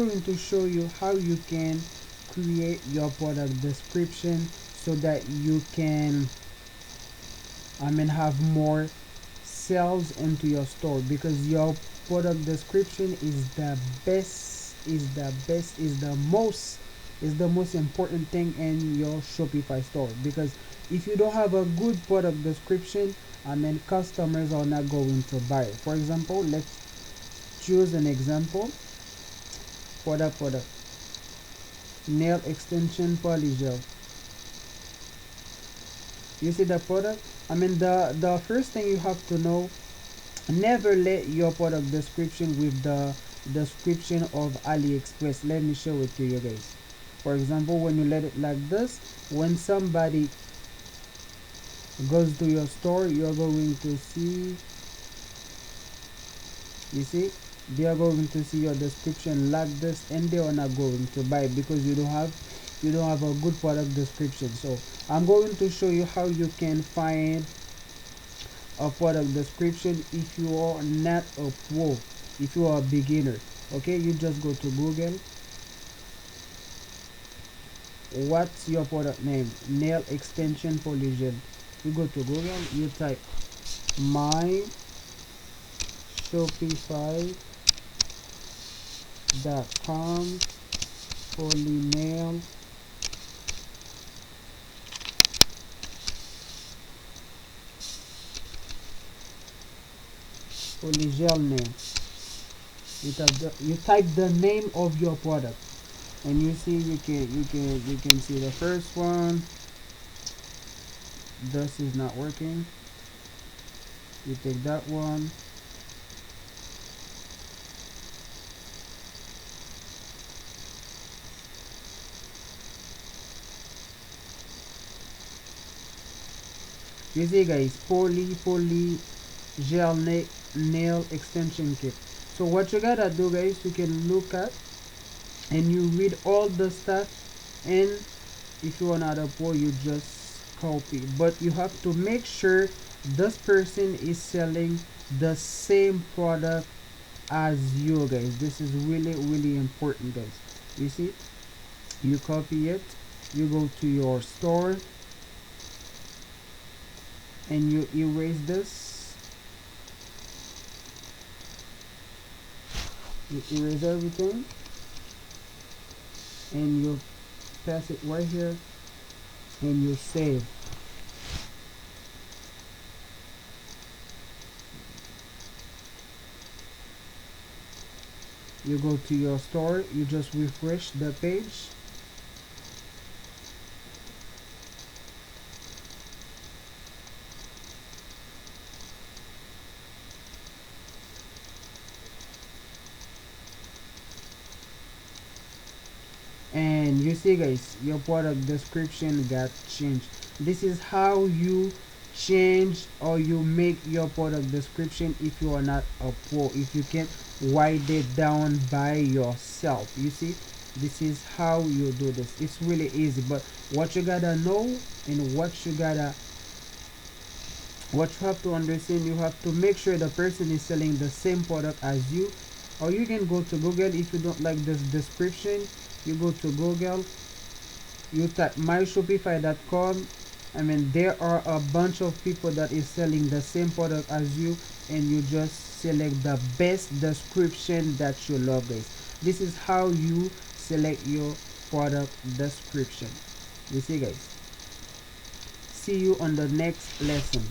going to show you how you can create your product description so that you can have more sales into your store, because your product description is the best, is the most important thing in your Shopify store. Because if you don't have a good product description, customers are not going to buy it. For example, let's choose an example for that product: nail extension polygel. You see the product? The first thing you have to know, never let your product description with the description of AliExpress. Let me show it to you guys. For example, when you let it like this, when somebody goes to your store, you're going to see, you see, they are going to see your description like this, and they are not going to buy because you don't have a good product description. So I'm going to show you how you can find a product description if you are not a pro, if you are a beginner. Okay, you just go to Google. What's your product name? Nail extension polygel. You go to Google, you type my Shopify.com polynail polygel name. You type the name of your product, and you see, you can see the first one. This is not working. You take that one. You see guys, poly gel nail extension kit. So what you gotta do guys, you can look at and you read all the stuff, and if you are not a pro, you just copy. But you have to make sure this person is selling the same product as you guys. This is really important guys. You see, you copy it, you go to your store, and you erase this, you erase everything, and you pass it right here, and you save. You go to your store, you just refresh the page, and you see guys, your product description got changed. This is how you change or you make your product description if you are not a pro, if you can't write it down by yourself. You see, this is how you do this. It's really easy, but what you gotta know and what you have to understand, you have to make sure the person is selling the same product as you. Or you can go to Google. If you don't like this description, you go to Google, you type myshopify.com. There are a bunch of people that is selling the same product as you, and you just select the best description that you love guys. This is how you select your product description. You see guys, see you on the next lesson.